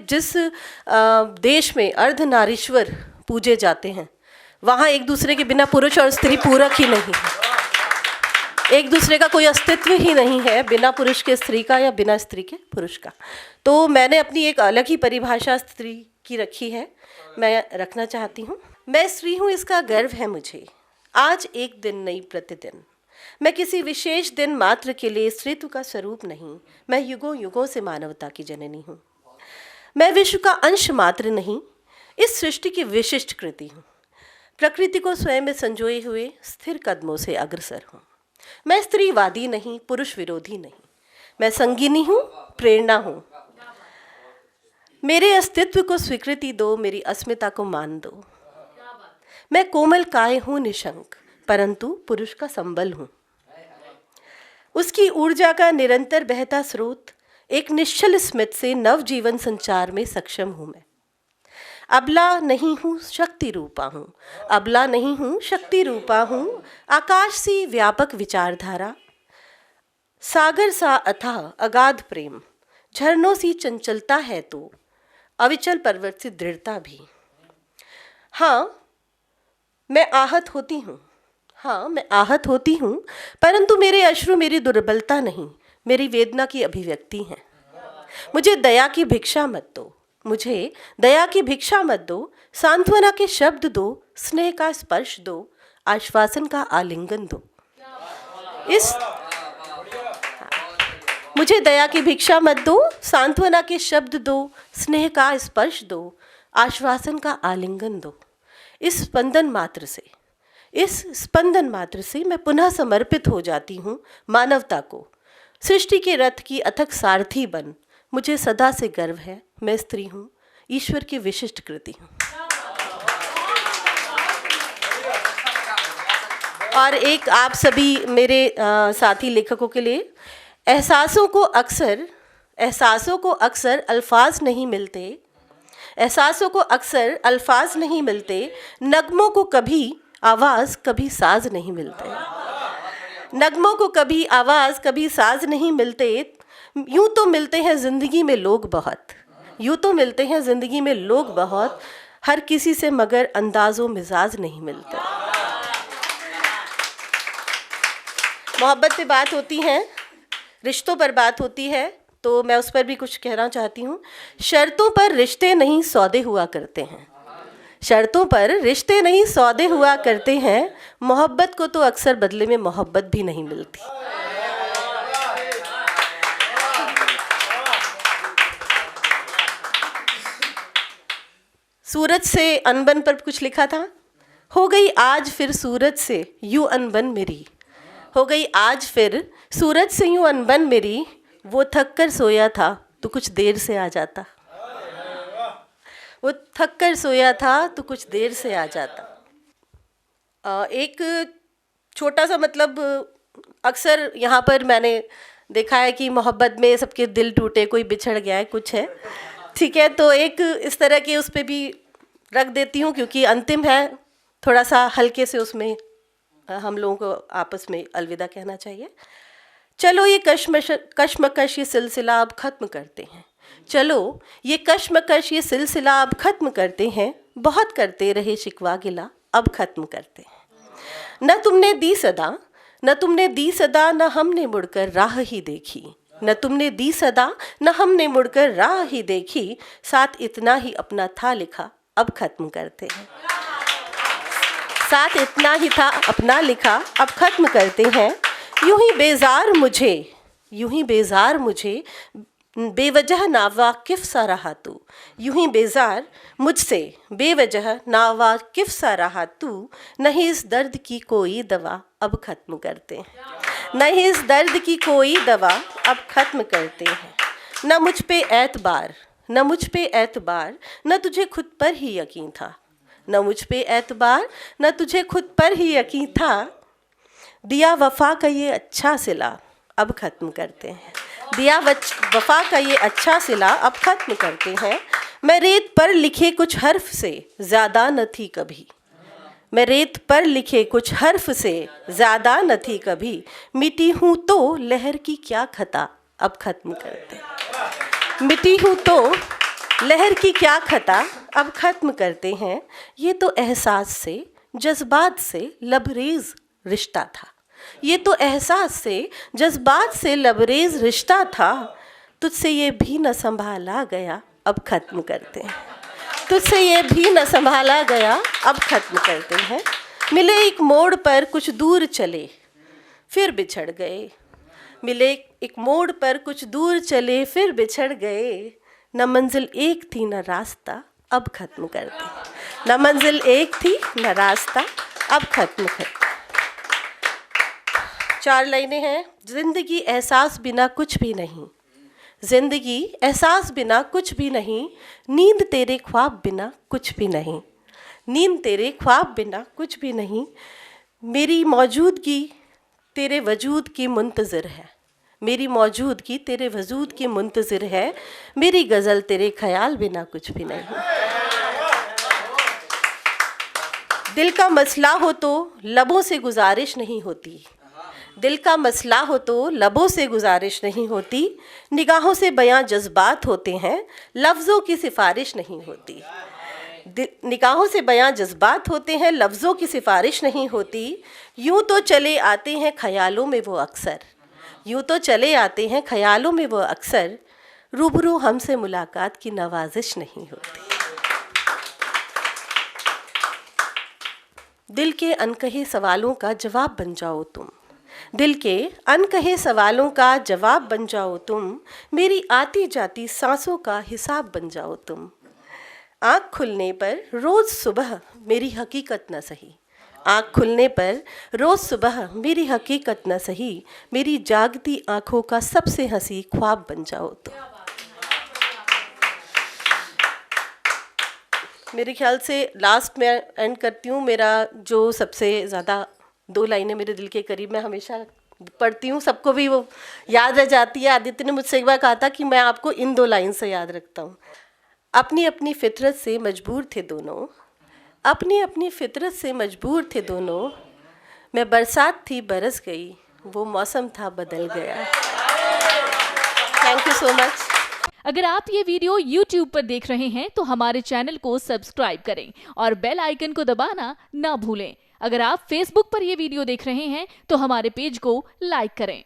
जिस देश में अर्धनारीश्वर पूजे जाते हैं वहाँ एक दूसरे के बिना पुरुष और स्त्री पूरक ही नहीं है। एक दूसरे का कोई अस्तित्व ही नहीं है बिना पुरुष के स्त्री का या बिना स्त्री के पुरुष का। तो मैंने अपनी एक अलग ही परिभाषा स्त्री की रखी है, मैं रखना चाहती हूँ। मैं स्त्री हूँ, इसका गर्व है मुझे। आज एक दिन नहीं प्रतिदिन, मैं किसी विशेष दिन मात्र के लिए स्त्रीत्व का स्वरूप नहीं, मैं युगों युगों से मानवता की जननी हूँ। मैं विश्व का अंश मात्र नहीं, इस सृष्टि की विशिष्ट कृति हूँ। प्रकृति को स्वयं में संजोए हुए स्थिर कदमों से अग्रसर हूँ। मैं स्त्रीवादी नहीं, पुरुष विरोधी नहीं, मैं संगिनी हूँ, प्रेरणा हूँ। मेरे अस्तित्व को स्वीकृति दो, मेरी अस्मिता को मान दो। मैं कोमल काय हूँ, निशंक, परंतु पुरुष का संबल हूँ। उसकी ऊर्जा का निरंतर बहता स्रोत, एक निश्चल स्मित से नव जीवन संचार में सक्षम हूँ। मैं अबला नहीं हूँ, शक्ति रूपा हूँ। अबला नहीं हूँ, शक्ति रूपा हूँ। आकाश सी व्यापक विचारधारा, सागर सा अथाह अगाध प्रेम, झरनों सी चंचलता है तो अविचल पर्वत से दृढ़ता भी। हाँ, मैं आहत होती हूँ, हाँ मैं आहत होती हूँ, परंतु मेरे अश्रु मेरी दुर्बलता नहीं, मेरी वेदना की अभिव्यक्ति हैं। मुझे दया की भिक्षा मत दो, मुझे दया की भिक्षा मत दो। सांत्वना के शब्द दो, स्नेह का स्पर्श दो, आश्वासन का आलिंगन दो। मुझे दया की भिक्षा मत दो, सांत्वना के शब्द दो, स्नेह का स्पर्श दो, आश्वासन का आलिंगन दो। इस स्पंदन मात्र से मैं पुनः समर्पित हो जाती हूँ मानवता को। सृष्टि के रथ की अथक सारथी बन, मुझे सदा से गर्व है, मैं स्त्री हूँ, ईश्वर की विशिष्ट कृति हूँ। और एक आप सभी मेरे साथी लेखकों के लिए, एहसासों को अक्सर अल्फाज नहीं मिलते, एहसासों को अक्सर अल्फाज नहीं मिलते। नगमों को कभी आवाज़ कभी साज नहीं मिलते, नगमों को कभी आवाज़ कभी साज नहीं मिलते। यूँ तो मिलते हैं ज़िंदगी में लोग बहुत, यूँ तो मिलते हैं ज़िंदगी में लोग बहुत, हर किसी से मगर अंदाज़ो मिजाज नहीं मिलते। मोहब्बत पे बात होती है, रिश्तों पर बात होती है, तो मैं उस पर भी कुछ कहना चाहती हूँ। शर्तों पर रिश्ते नहीं सौदे हुआ करते हैं, शर्तों पर रिश्ते नहीं सौदे हुआ करते हैं। मोहब्बत को तो अक्सर बदले में मोहब्बत भी नहीं मिलती। सूरज से अनबन पर कुछ लिखा था। हो गई आज फिर सूरज से यूं अनबन मेरी, हो गई आज फिर सूरज से यूं अनबन मेरी। वो थक कर सोया था तो कुछ देर से आ जाता, वो थक कर सोया था तो कुछ देर से आ जाता। एक छोटा सा मतलब, अक्सर यहाँ पर मैंने देखा है कि मोहब्बत में सबके दिल टूटे, कोई बिछड़ गया है, कुछ है, ठीक है। तो एक इस तरह के उस पर भी रख देती हूँ, क्योंकि अंतिम है, थोड़ा सा हल्के से उसमें हम लोगों को आपस में अलविदा कहना चाहिए। चलो ये कश्मकश ये सिलसिला अब ख़त्म करते हैं, चलो ये कश्मकश ये सिलसिला अब ख़त्म करते हैं। बहुत करते रहे शिकवा गिला, अब ख़त्म करते हैं। न तुमने दी सदा, न तुमने दी सदा, न हमने मुड़कर राह ही देखी, न तुमने दी सदा, न हमने मुड़कर राह ही देखी। साथ इतना ही अपना था लिखा, अब ख़त्म करते हैं। साथ इतना ही था अपना लिखा, अब ख़त्म करते हैं। यूं ही बेजार मुझे, यूं ही बेजार मुझे, बेवजह नावाकिफ़ सा रहा तू। यूं ही बेजार मुझसे, बेवजह नावाकिफ़ सा रहा तू। नहीं इस दर्द की कोई दवा, अब ख़त्म करते हैं। नहीं इस दर्द की कोई दवा, अब ख़त्म करते हैं। न मुझ पे एतबार, न मुझ पे एतबार, न तुझे खुद पर ही यकीन था, न मुझ पे एतबार, न तुझे खुद पर ही यकीन था। दिया वफ़ा का ये अच्छा सिला, अब ख़त्म करते हैं। दिया वफ़ा का ये अच्छा सिला, अब ख़त्म करते हैं। मैं रेत पर लिखे कुछ हर्फ से ज़्यादा न थी कभी, मैं रेत पर लिखे कुछ हर्फ से ज़्यादा न थी कभी। मिटी हूँ तो लहर की क्या खता, अब ख़त्म करते हैं। मिटी हूँ तो लहर की क्या खता अब खत्म करते हैं, ये तो एहसास से जज्बात से लबरेज रिश्ता था। ये तो एहसास से जज्बात से लबरेज रिश्ता था। तुझसे ये भी न संभाला गया, अब खत्म करते हैं। तुझसे ये भी न संभाला गया, अब खत्म करते हैं। मिले एक मोड़ पर कुछ दूर चले, फिर बिछड़ गए। मिले एक मोड़ पर कुछ दूर चले, फिर बिछड़ गए। न मंजिल एक थी न रास्ता, अब खत्म करते हैं। न मंजिल एक थी न रास्ता, अब खत्म करते हैं। 4 लाइनें हैं। जिंदगी एहसास बिना कुछ भी नहीं, जिंदगी एहसास बिना कुछ भी नहीं। नींद तेरे ख्वाब बिना कुछ भी नहीं, नींद तेरे ख्वाब बिना कुछ भी नहीं। मेरी मौजूदगी तेरे वजूद की मुंतज़िर है, मेरी मौजूदगी तेरे वजूद की मुंतज़िर है। मेरी गज़ल तेरे ख्याल बिना कुछ भी नहीं। दिल का मसला हो तो लबों से गुजारिश नहीं होती, दिल का मसला हो तो लबों से गुजारिश नहीं होती। निगाहों से बयां जज्बात होते हैं, लफ्ज़ों की सिफारिश नहीं होती। निगाहों से बयां जज्बात होते हैं, लफ्ज़ों की सिफारिश नहीं होती। यूं तो चले आते हैं ख्यालों में वो अक्सर, यूं तो चले आते हैं ख्यालों में वो अक्सर। रूबरू हमसे मुलाकात की नवाजिश नहीं होती। दिल के अनकहे सवालों का जवाब बन जाओ तुम, दिल के अनकहे सवालों का जवाब बन जाओ तुम। मेरी आती जाती सांसों का हिसाब बन जाओ तुम। आँख खुलने पर रोज़ सुबह मेरी हकीकत न सही, आँख खुलने पर रोज़ सुबह मेरी हकीकत न सही। मेरी जागती आँखों का सबसे हंसी ख्वाब बन जाओ तुम। मेरे ख्याल से लास्ट में एंड करती हूँ। मेरा जो सबसे ज़्यादा 2 लाइनें मेरे दिल के करीब, मैं हमेशा पढ़ती हूँ, सबको भी वो याद रह जाती है। आदित्य ने मुझसे एक बार कहा था कि मैं आपको इन 2 लाइन से याद रखता हूँ। अपनी अपनी फितरत से मजबूर थे दोनों, अपनी अपनी फितरत से मजबूर थे दोनों। मैं बरसात थी बरस गई, वो मौसम था बदल गया। Thank you so much. अगर आप ये वीडियो YouTube पर देख रहे हैं तो हमारे चैनल को सब्सक्राइब करें और बेल आइकन को दबाना ना भूलें। अगर आप Facebook पर ये वीडियो देख रहे हैं तो हमारे पेज को लाइक करें।